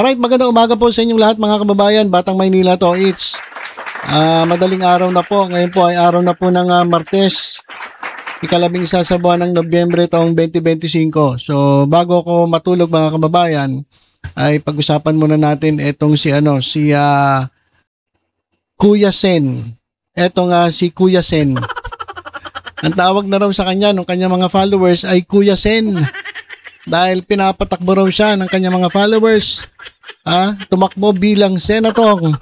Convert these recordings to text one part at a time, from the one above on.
Alright, magandang umaga po sa inyong lahat mga kababayan. Batang Maynila to. It's madaling araw na po. Ngayon po ay araw na po ng Martes. Ika-11 sa buwan ng Nobyembre taong 2025. So bago ko matulog mga kababayan, ay pag-usapan muna natin itong si Kuya Sen. Etong si Kuya Sen. Ang tawag na raw sa kanya ng kanyang mga followers ay Kuya Sen. Dahil pinapatakbo raw siya ng kanyang mga followers. Tumakbo bilang senatong.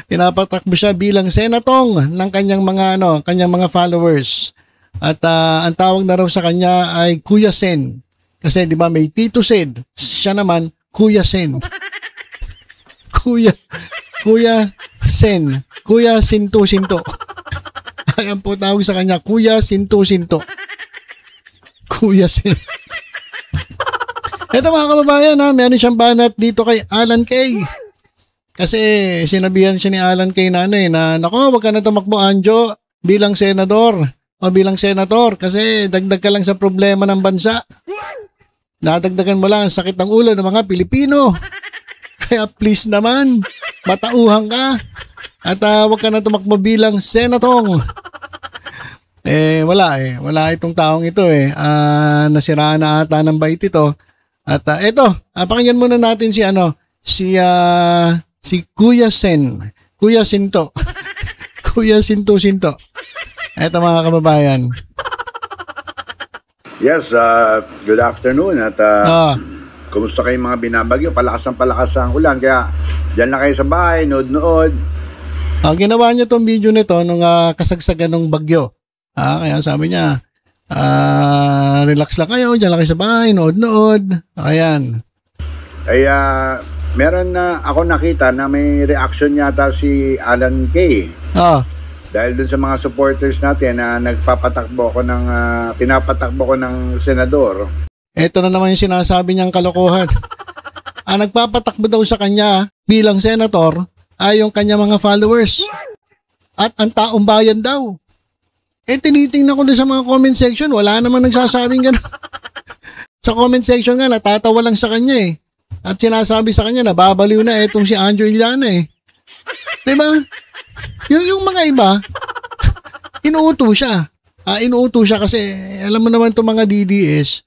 Pinapatakbo siya bilang senatong ng kanyang mga followers. At ang tawag na raw sa kanya ay Kuya Sen. Kasi di ba may Tito Sen, siya naman Kuya Sen. Kuya Sen, Kuya Sinto. Ayan po tawag sa kanya, Kuya Sinto. Kuya Sen. Ito mga kababayan, meron siyang banat dito kay Alan Kay. Kasi sinabihan siya ni Alan Kay na nako, wag ka na tumakbo Anjo bilang senador o bilang senator kasi dagdag ka lang sa problema ng bansa. Nadagdagan mo lang ang sakit ng ulo ng mga Pilipino. Kaya please naman, matauhan ka at wag ka na tumakbo bilang senatong. Wala itong taong ito nasiraan na ata ng bait ito. At pakinggan muna natin si Kuya Sen, Kuya Sinto. Kuya Sinto. Ito mga kababayan. Yes, good afternoon at kumusta kayong mga binabagyo? Palakas ang ulan kaya diyan lang kayo sa bahay, nood. Ginawa niya tong video nito nung kasagsagan ng bagyo. Kaya sabi niya, relax lang kayo, diyan lang kayo sa bahay, nood. Ayan. Ay, meron na ako nakita na may reaction yata si Alan Kay. Dahil dun sa mga supporters natin na pinapatakbo ko ng senador. Ito na naman yung sinasabi niyang kalokohan. Nagpapatakbo daw sa kanya bilang senator ay yung kanya mga followers. At ang taong bayan daw. Tinitingnan ko na sa mga comment section, wala namang nagsasabing gano'n. Sa comment section nga, natatawa lang sa kanya At sinasabi sa kanya, nababaliw na itong si Anjo Iliana Diba? Yung mga iba, inuuto siya. Inuuto siya kasi, alam mo naman itong mga DDS,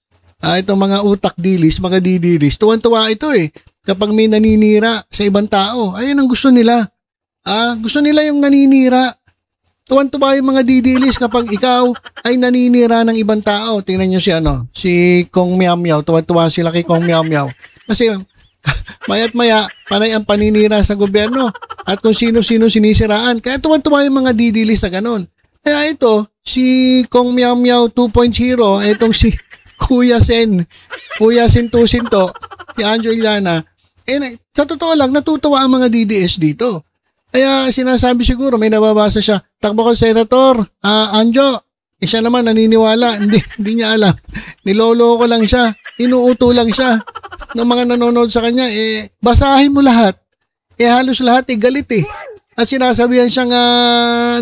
itong mga utak dilis, mga DDS, tuwan-tuwa ito kapag may naninira sa ibang tao. Ayun ang gusto nila. Gusto nila yung naninira. Tuwan-tuwa yung mga didilis kapag ikaw ay naninira ng ibang tao. Tingnan nyo si Kong Meow Meow. Tuwan-tuwa sila kay Kong Meow Meow. Kasi maya't maya, panay ang paninira sa gobyerno at kung sino-sino sinisiraan. Kaya tuwan-tuwa yung mga didilis sa ganon. Kaya ito, si Kong Meow Meow 2.0, itong si Kuya Sen, Kuya Sinto, si Anjo Iliana, sa totoo lang, natutuwa ang mga DDS dito. Kaya sinasabi siguro, may nababasa siya, takbo ko senator, Anjo, siya naman naniniwala, hindi niya alam. Niloloko lang siya, inuuto lang siya ng mga nanonood sa kanya, basahin mo lahat. Halos lahat galit At sinasabihan siyang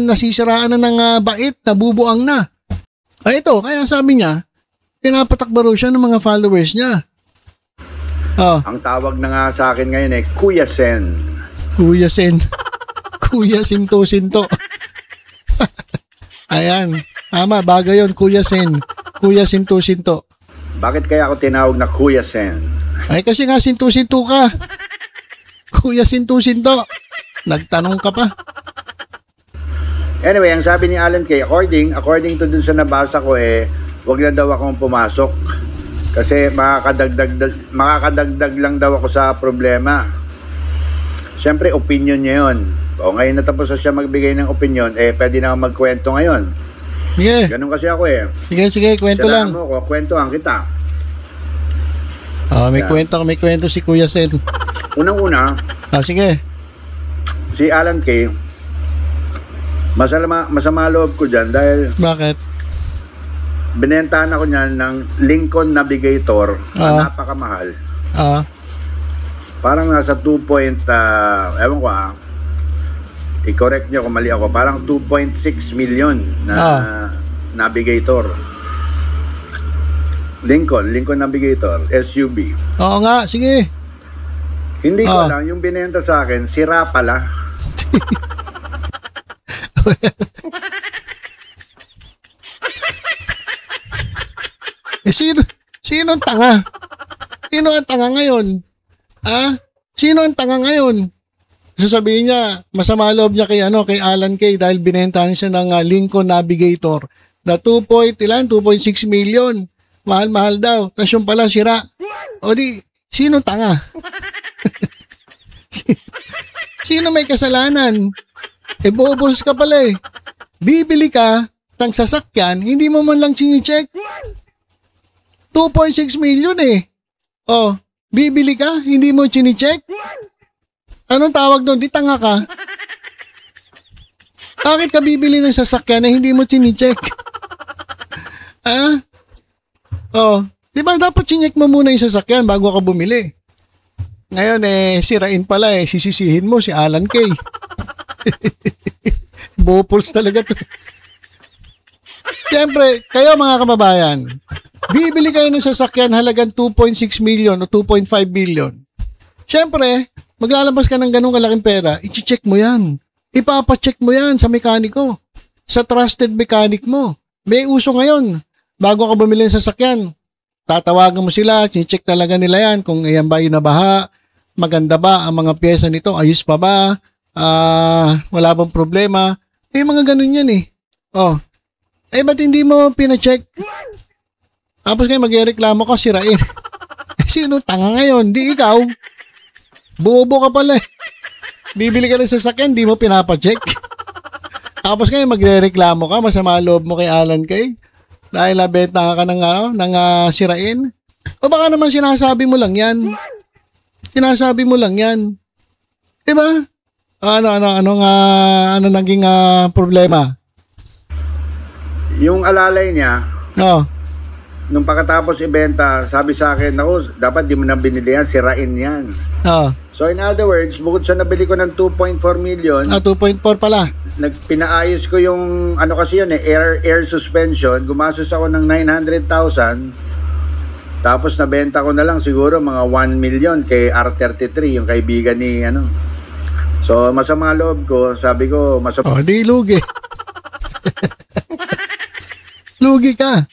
nasisiraan na ng bait, nabubuang na. Kaya sabi niya, pinapatakbo raw siya ng mga followers niya. Ang tawag na nga sa akin ngayon Kuya Sen. Kuya Sen. Kuya Sinto. Ayan. Tama, bagay yun. Kuya Sen. Kuya Sinto. Bakit kaya ako tinawag na Kuya Sen? Kasi nga Sinto ka. Kuya Sinto. Nagtanong ka pa. Anyway, ang sabi ni Alan Kay, according to dun sa nabasa ko wag na daw akong pumasok. Kasi makakadagdag lang daw ako sa problema. Siyempre, opinion niya yun. Ngayon natapos na siya magbigay ng opinion, pwede na ako magkwento ngayon. Sige. Ganun kasi ako Sige, kwento lang. Kwentuhan kita. May kwento si Kuya Sen. Unang-una. Sige. Si Alan Kay, masama loob ko dyan dahil... Bakit? Binentahan ako niyan ng Lincoln Navigator na napakamahal. Parang nasa 2 point, ewan ko i-correct nyo kung mali ako, parang 2.6 million na Navigator. Lincoln Navigator, SUV. Oo nga, sige. Hindi ko alam, yung binenta sa akin, sira pala. Sino ang tanga? Sino ang tanga ngayon? Sino ang tanga ngayon? Sasabihin niya, masama loob niya kay Alan Kay dahil binentahan siya ng Lincoln Navigator na 2.6 million. Mahal-mahal daw. Tapos yung pala sira. O di, sino tanga? Sino may kasalanan? Bobols ka pala eh. Bibili ka ng sasakyan, hindi mo man lang chine-check. 2.6 million eh. Bibili ka, hindi mo chine-check? Anong tawag doon? Di tanga ka? Bakit ka bibili ng sasakyan na hindi mo chine-check? Di ba dapat chineck mo muna yung sasakyan bago ka bumili? Ngayon sirain pala sisisihin mo si Alan Kay. Bopols talaga to. Siyempre, kayo mga kababayan, bibili kayo ng sasakyan halagang 2.6 million o 2.5 billion. Siyempre, maglalabas ka ng ganung kalaking pera, i-check mo yan. Ipapacheck mo yan sa mekaniko. Sa trusted mechanic mo. May uso ngayon. Bago ka bumili ng sasakyan, tatawagan mo sila, check talaga nila yan kung ayan ba yung nabaha, maganda ba ang mga pyesa nito, ayos pa ba, wala bang problema. May mga ganun yan eh. Ba't hindi mo pina-check? Tapos kayo magreklamo ka, sirain. Sino tanga ngayon? Di ikaw. Bobo ka pala eh. Bibili ka ng sasakyan, di mo pinapacheck. Tapos kayo magreklamo ka, masama loob mo kay Alan Kay. Dahil nabenta ka ng sirain. O baka naman sinasabi mo lang yan. Sinasabi mo lang yan. Diba? Ano naging problema? Yung alalay niya, nung pagkatapos ibenta, sabi sa akin, dapat di mo na binili yan, sirain yan. So in other words, bukod sa nabili ko ng 2.4 million, 2.4 pala. Pinaayos ko yung, kasi yun air suspension, gumastos ako ng 900,000, tapos nabenta ko na lang siguro mga 1 million kay R33, yung kaibigan ni, So masama loob ko, sabi ko, di lugi. Lugi ka.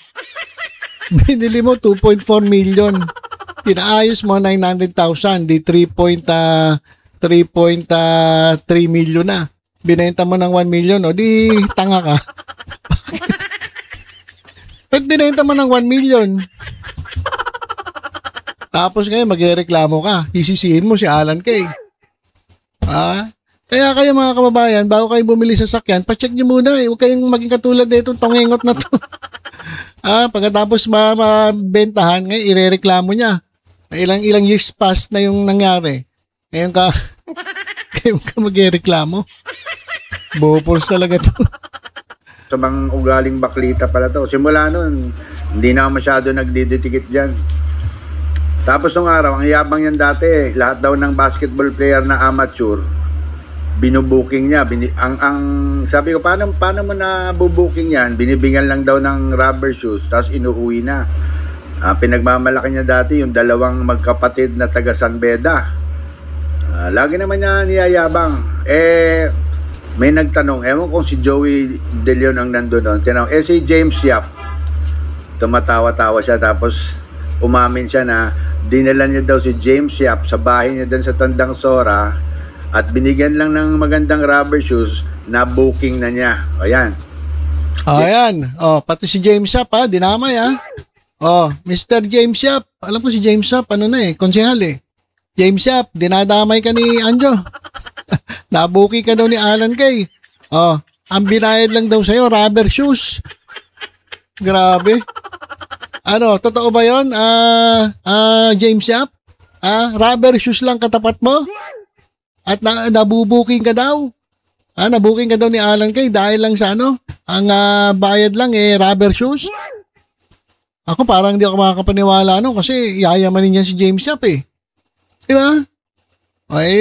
Binili mo 2.4 million. Pinaayos mo 900,000, di 3.3 million na. Binenta mo ng 1 million, di tanga ka. Ba't binenta mo ng 1 million? Tapos ngayon magreklamo ka. Sisisihin mo si Alan Kay. Kaya kayo mga kababayan, bago kayo bumili sa sakyan, pacheck nyo muna eh. Huwag kayong maging katulad na itong tongengot na to. Pagkatapos mabentahan, ngayon irereklamo niya. Ilang years past na yung nangyari. Ngayon ka magreklamo. Bopols talaga to. Sa mga ugaling baklita pala to. Simula nun, hindi na masyado nagdidikit dyan. Tapos nung araw, ang yabang yan dati, lahat daw ng basketball player na amateur, binubuking niya. Sabi ko, paano mo na bubuking yan? Binibigyan lang daw ng rubber shoes, tapos inuuwi na. Pinagmamalaki niya dati yung dalawang magkapatid na taga San Beda. Lagi naman niya niyayabang. May nagtanong, ewan kung si Joey De Leon ang nandun doon. Tinanong, si James Yap. Tumatawa-tawa siya, tapos umamin siya na dinala niya daw si James Yap sa bahay niya doon sa Tandang Sora at binigyan lang ng magandang rubber shoes na booking na niya. Ayan. Ayan. Pati si James Yap dinamay Mr. James Yap. Alam ko si James Yap, konsehal eh. James Yap, dinadamay ka ni Anjo. Nabuki ka daw ni Alan Kay. Ang binayad lang daw sa'yo, rubber shoes. Grabe. Totoo ba yun? James Yap? Rubber shoes lang katapat mo? At nabubuking ka daw? Nabuking ka daw ni Alan Kay dahil lang sa ang bayad lang rubber shoes? Ako parang hindi ako makakapaniwala kasi yayamanin niya si James Yap eh. Diba?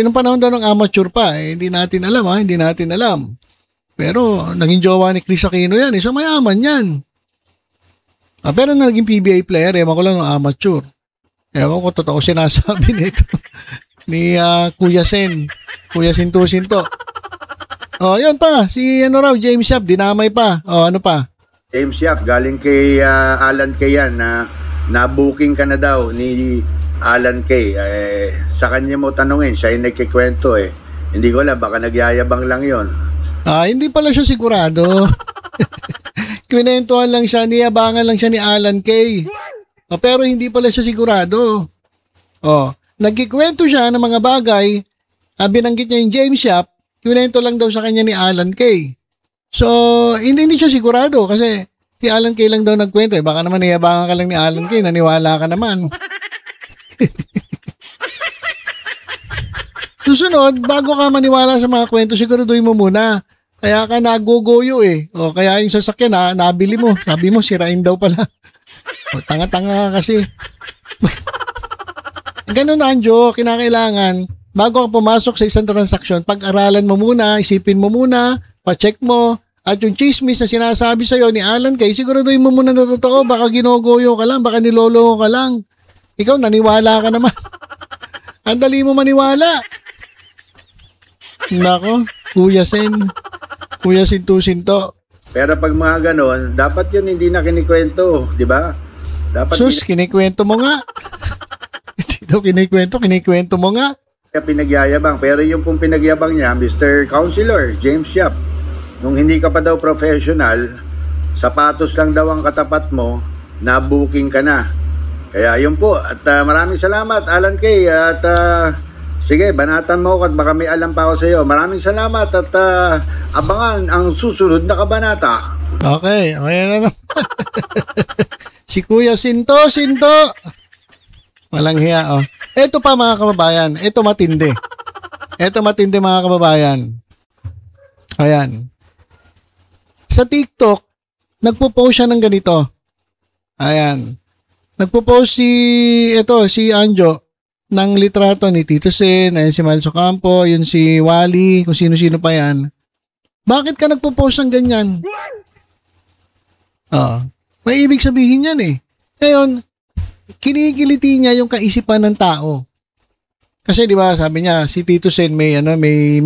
Nung panahon daw ng amateur pa, hindi natin alam hindi natin alam. Pero naging jowa ni Chris Aquino yan so mayaman yan. Pero naging PBA player, ewan ko lang ng amateur. Ewan ko totoo sinasabi nito. Ni Kuya Sen. Kuya Sinto-Sinto. Oh, yun pa. Si James Yap, dinamay pa. Oh, ano pa? James Yap, galing kay Alan Kay yan na booking ka na daw ni Alan Kay. Sa kanya mo tanungin, siya yung nagkikwento eh. Hindi ko alam, baka nagyayabang lang yon. Hindi pala siya sigurado. Kwinentuhan lang siya, niyabangan lang siya ni Alan Kay. Pero hindi pala siya sigurado. Nagkikwento siya ng mga bagay, binanggit niya yung James Yap, kwento lang daw sa kanya ni Alan Kay. So, hindi siya sigurado kasi si Alan Kay lang daw nagkwento. Baka naman niyabangan ka lang ni Alan Kay, naniwala ka naman. Susunod, bago ka maniwala sa mga kwento, siguraduhin mo muna. Kaya ka nagugoyo eh. Kaya yung sasakyan nabili mo. Sabi mo, sirain daw pala. Tanga-tanga ka kasi. Ganun Anjo, kinakailangan, bago ka pumasok sa isang transaksyon, pag-aralan mo muna, isipin mo muna, pa-check mo, at yung chismis na sinasabi sa'yo ni Alan Kay, siguraduhin mo muna na totoo, baka ginogoyo ka lang, baka niloloko ka lang. Ikaw, naniwala ka naman. Ang dali mo maniwala. Nako, Kuya Sen. Kuya Sinto-Sinto. Pero pag mga ganon, dapat yun hindi na kinikwento, di ba? Dapat Sus, kinikwento mo nga. Ito kinikwento mo nga. Kaya pinagyayabang. Pero yung pong pinagyabang niya, Mr. Counselor, James Yap, nung hindi ka pa daw professional, sapatos lang daw ang katapat mo, na-booking ka na. Kaya yun po. At maraming salamat, Alan Kay. At sige, banatan mo at baka may alam pa ako sa iyo. Maraming salamat at abangan ang susunod na kabanata. Okay na naman. Si Kuya Sinto-Sinto. Walang hiya, Ito pa mga kababayan, ito matindi. Ito matindi mga kababayan. Ayan. Sa TikTok, nagpo-post siya ng ganito. Ayan. Nagpo-post si Anjo ng litrato ni Tito Sen, ayan si Miles Ocampo, yun si Wally, kung sino-sino pa yan. Bakit ka nagpo-post ng ganyan? May ibig sabihin yan eh. Ngayon, kinikiliti niya yung kaisipan ng tao. Kasi 'di ba, sabi niya si Tito Sen may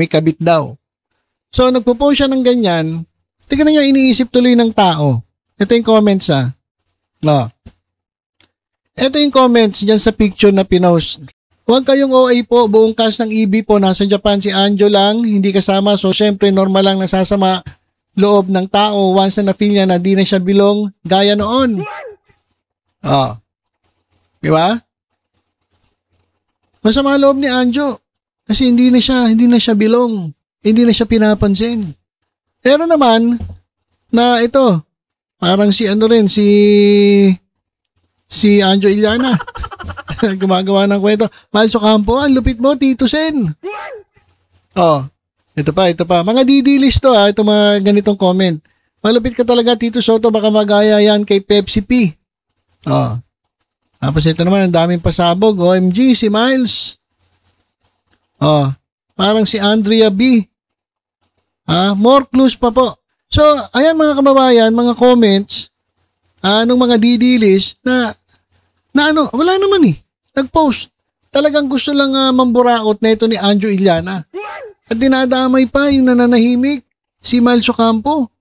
kabit daw. So nagpo-post siya ng ganyan. Tingnan niyo iniisip tuloy ng tao. Ito yung comments Ito yung comments diyan sa picture na pinost. Huwag kayong OA po, buong cast ng EB po nasa Japan, si Anjo lang hindi kasama. So syempre normal lang nasasama loob ng tao once na na-feel niya na di na siya bilong gaya noon. Di ba? Masama loob ni Anjo kasi hindi na siya bilong, hindi na siya pinapansin. Pero naman na ito, parang si Anjo Iliana gumagawa ng kwento. Miles Ocampo, ang lupit mo, Tito Sen. Ito pa. Mga didilis to ito mga ganitong comment. Malupit ka talaga, Tito Soto, baka magaya yan kay Pepsi P. Tapos ito naman, ang daming pasabog. OMG, si Miles. Parang si Andrea B. More clues pa po. So, ayan mga kababayan, mga comments, nung mga didilis na wala naman eh. Nag-post. Talagang gusto lang mamburaot na ito ni Anjo Iliana. At dinadamay pa yung nananahimik, si Miles Ocampo.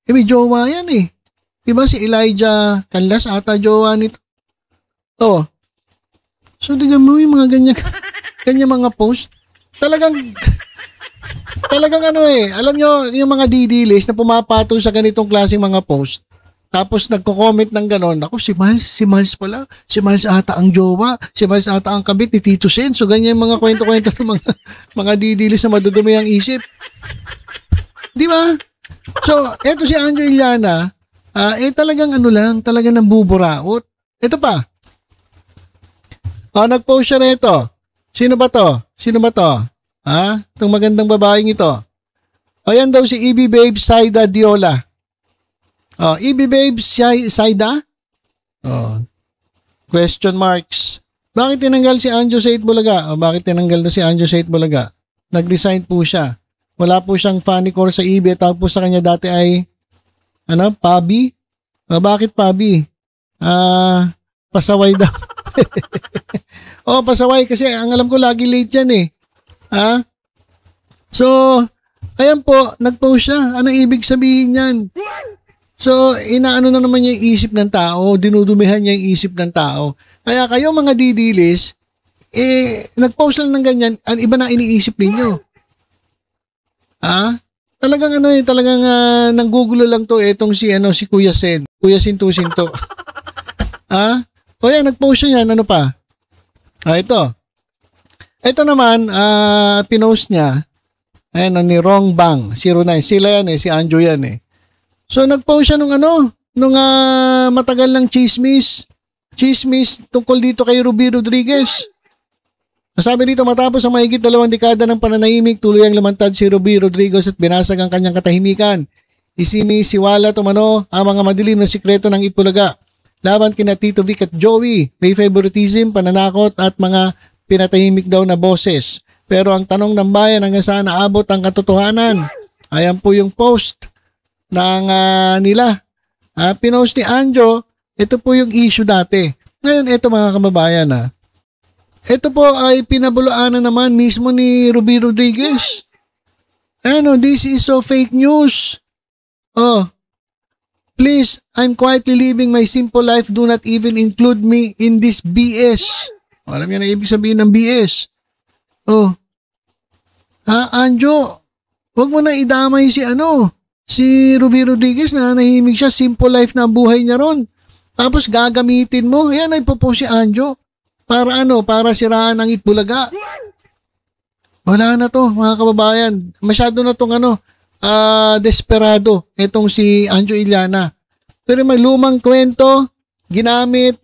May jowa yan eh. Diba si Elijah Canlas ata jowa nito? So, tingnan mo yung mga ganyan mga post. Talagang alam nyo, yung mga didilis na pumapato sa ganitong klaseng mga post, tapos nagko-comment ng ganon, ako si Miles pala, si Miles ata ang jowa, si Miles ata ang kabit ni Tito Sen. So, ganyan mga kwento-kwento ng mga didilis na madudumi ang isip. Di ba? So, eto si Anjo Iliana, talagang talagang nambuburaot. Ito pa. Nag-post siya rito. Sino ba to? Itong magandang babaeng ito. Yan daw si EB Babe Saida Diola. EB Babe Saida? Question marks. Bakit tinanggal si Anjo sa Itbulaga? Bakit tinanggal na si Anjo sa Itbulaga? Nag-resign po siya. Wala po siyang funny core sa EB. Tawag po sa kanya dati ay Pabi? Bakit Pabi? Pasaway daw. Oh, pasaway kasi ang alam ko lagi late yan eh. Ha? So, ayan po, nag-post siya. Anong ibig sabihin yan? So, inaano na naman niya yung isip ng tao, dinudumihan niya yung isip ng tao. Kaya kayo mga didilis, nag-post lang ng ganyan, ang iba na iniisip ninyo. Talagang nanggugulo lang to itong si Kuya Sen. Kuya Sinto. O yan, nag-post siya yan, ano pa? Ito. Ito naman, pinost niya, ayan, ni Wrong Bang, 09. Sila yan si Anjo yan eh. So, nag-post siya nung matagal ng chismis tungkol dito kay Ruby Rodriguez. Sabi dito, matapos ang mahigit 2 dekada ng pananahimik, tuluyang lumantad si Ruby Rodriguez at binasag ang kanyang katahimikan. Isinisiwala tumano ang mga madilim na sikreto ng Itbulaga laban kina Tito Vic at Joey. May favoritism, pananakot at mga pinatahimik daw na boses. Pero ang tanong ng bayan hanggang saan naabot ang katotohanan. Ayan po yung post ng nila. Pinost ni Anjo, ito po yung issue dati. Ngayon, ito mga kababayan ito po ay pinabulaanan naman mismo ni Ruby Rodriguez. This is so fake news. Please, I'm quietly living my simple life. Do not even include me in this BS. Alam niyo na ibig sabihin ng BS. Anjo, huwag mo na idamay si Ruby Rodriguez na nahimik siya. Simple life na buhay niya ron. Tapos gagamitin mo. Yan ay popost si Anjo. Para siraan ang Itbulaga. Wala na to, mga kababayan. Masyado na tong desperado itong si Anjo Iliana. Pero may lumang kwento, ginamit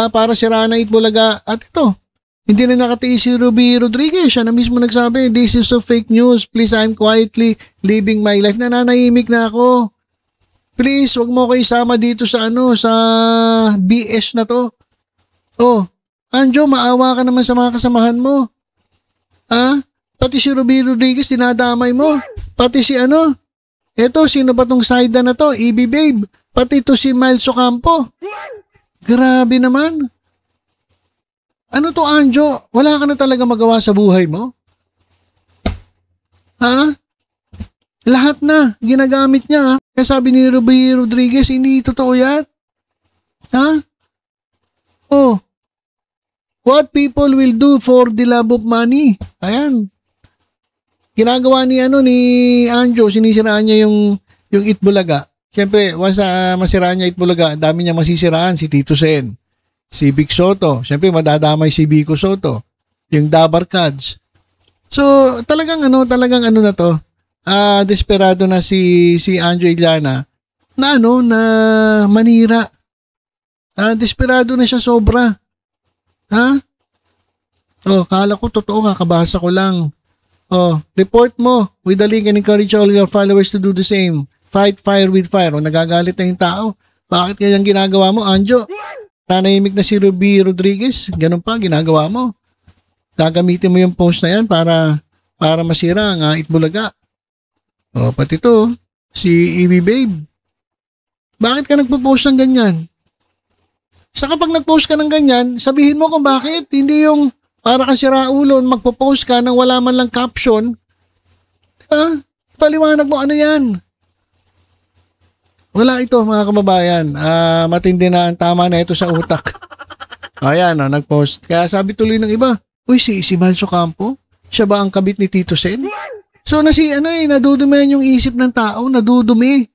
para siraan ang Itbulaga. At ito, hindi na nakatiis si Ruby Rodriguez. Siya na mismo nagsabi, this is so fake news. Please, I'm quietly living my life. Nananahimik na ako. Please, wag mo ko isama dito sa sa BS na to. Anjo, maawa ka naman sa mga kasamahan mo. Pati si Ruby Rodriguez, dinadamay mo. Pati si eto, sino ba tong Saida na to? EB Babe. Pati to si Miles Ocampo. Grabe naman. Ano to, Anjo? Wala ka na talaga magawa sa buhay mo? Lahat na, ginagamit niya. Kaya sabi ni Ruby Rodriguez, hindi totoo yan. What people will do for the love of money. Ayan. Ginagawa ni Anjo, sinisiraan niya yung Itbulaga. Siyempre, once masiraan niya Itbulaga, dami niya masisiraan, si Tito Sen, si Vic Soto. Siyempre, madadamay si Vico Soto, yung Dabar Cats. So, talagang na to. Desperado na si Anjo Iliana na na manira. Desperado na siya sobra. Kala ko totoo, kakabasa ko lang. Report mo with the link and encourage all your followers to do the same. Fight fire with fire. Nagagalit na yung tao. Bakit kayang ginagawa mo, Anjo? Nanahimik na si Ruby Rodriguez. Ganun pa, ginagawa mo. Gagamitin mo yung post na yan para masira ang Itbulaga. Pati to, si EB Babe. Bakit ka nagpo-post ng ganyan? Sa kapag nag-post ka ng ganyan, sabihin mo kung bakit. Hindi yung para kang siraulo, magpo-post ka nang wala man lang caption. Diba? Paliwanag mo ano yan. Wala ito, mga kababayan. Matindi na ang tama na ito sa utak. Ayan, nag-post. Kaya sabi tuloy ng iba, uy, si Miles Ocampo? Siya ba ang kabit ni Tito Sen? So, nadudumihan yung isip ng tao, nadudumi.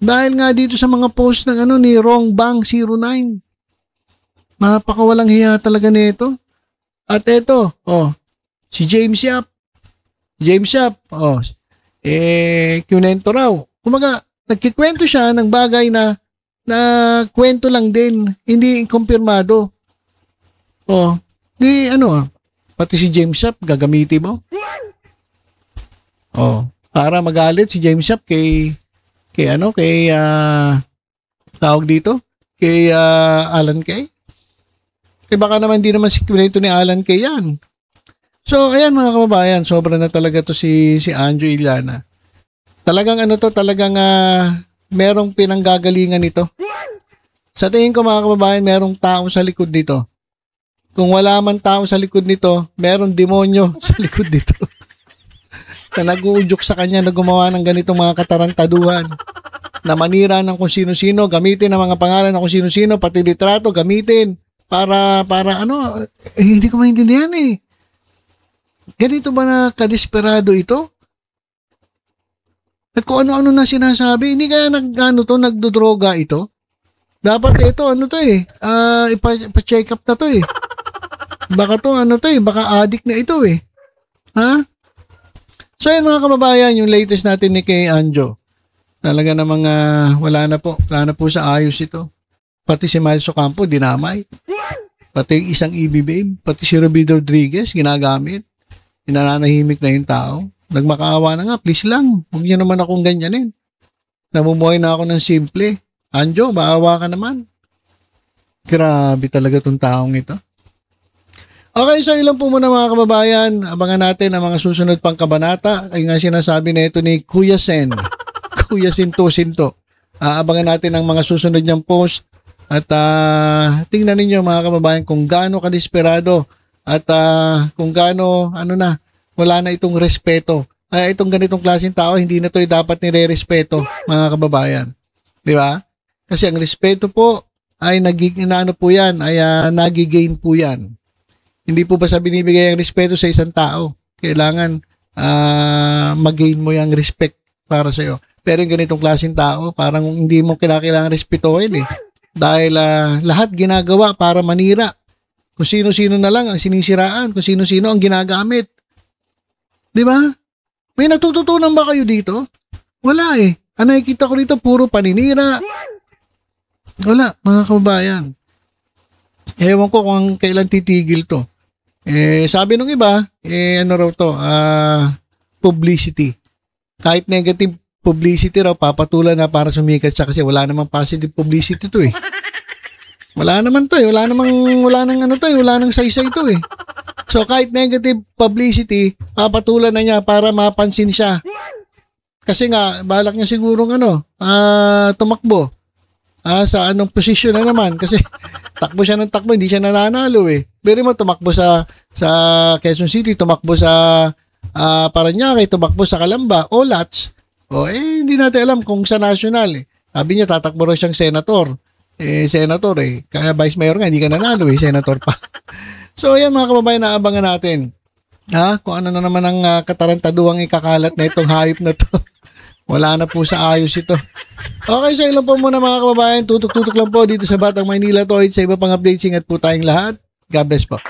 Dahil nga dito sa mga post ng ni Wrong Bang 09. Napakawalang hiya talaga nito. At ito, si James Yap. Kunento raw. Kumaga, nagkikwento siya ng bagay na kwento lang din, hindi kumpirmado. Pati si James Yap, gagamitin mo. Para magalit si James Yap kay tawag dito, kay Alan Kay. Baka naman di naman si kwento ni Alan Kay yan. So, ayan mga kababayan, sobra na talaga to si Anjo Iliana. Talagang merong pinanggagalingan nito. Sa tingin ko mga kababayan, merong tao sa likod nito. kung wala man tao sa likod nito, meron demonyo sa likod nito na nag-uudyok sa kanya na gumawa ng ganitong mga katarantaduhan, na manira ng kung sino-sino, gamitin ang mga pangalan ng kung sino-sino, pati litrato, gamitin para ano, hindi ko maintindihan eh. Ganito ba na kadesperado ito? At kung ano-ano na sinasabi, hindi kaya nagdodroga ito? Dapat ito, ano to eh, ipa-check up na to eh. Baka to, ano to eh, baka addict na ito eh. Ha? So yan mga kababayan, yung latest natin ni kay Anjo. Talaga na mga wala na po sa ayos ito. Pati si Miles Ocampo, dinamay. Pati isang EBBM, pati si Ruby Rodriguez, ginagamit. Inananahimik na yung tao. Nagmakaawa na nga, please lang. Huwag niyo naman akong ganyanin. Namumuhay na ako ng simple. Anjo, baawa ka naman. Grabe talaga tong taong ito. Okay, so ilan po muna mga kababayan. Abangan natin ang mga susunod pang kabanata. Ay nga sinasabi na ito ni Kuya Sen. Kuya Sinto. Abangan natin ang mga susunod niyang post. At tingnan ninyo mga kababayan kung gaano kadesperado at kung gaano wala na itong respeto. Kaya itong ganitong klaseng tao, hindi na ito dapat nire-respeto mga kababayan. Di ba? Kasi ang respeto po ay nagigain po yan. Hindi po basta binibigay ang respeto sa isang tao. Kailangan mag-gain mo yung respect para sa'yo. Pero yung ganitong klaseng tao, parang hindi mo kailangan respetuhin eh. Dahil lahat ginagawa para manira. Kung sino-sino na lang ang sinisiraan, kung sino-sino ang ginagamit. Di ba? May natututunan ba kayo dito? Wala eh. Ang nakikita ko dito, puro paninira. Wala, mga kababayan. Ewan ko kung kailan titigil to. Sabi nung iba, ano raw to, publicity. Kahit negative publicity raw, papatulan na para sumikat siya kasi wala namang positive publicity to eh. Wala naman to eh, wala nang saysay to eh. So kahit negative publicity, papatulan na niya para mapansin siya. Kasi nga, balak niya sigurong tumakbo. Sa anong posisyon na naman kasi takbo siya ng takbo, hindi siya nananalo eh. Pero mo tumakbo sa Quezon City, tumakbo sa Parañaque, tumakbo sa Calamba, o Lats. Hindi natin alam kung sa national eh. Sabi niya tatakbo raw siyang senator. Senator eh. Kaya vice mayor nga, hindi ka nanalo eh, senator pa. So yan mga kababayan, naabangan natin. Kung ano na naman ang katarantaduang ikakalat na itong hayop na to. Wala na po sa ayos ito. Okay, so ilan po muna mga kababayan. Tutok-tutok lang po dito sa Batang Maynila to. Sa iba pang updates, ingat po tayong lahat. God bless po.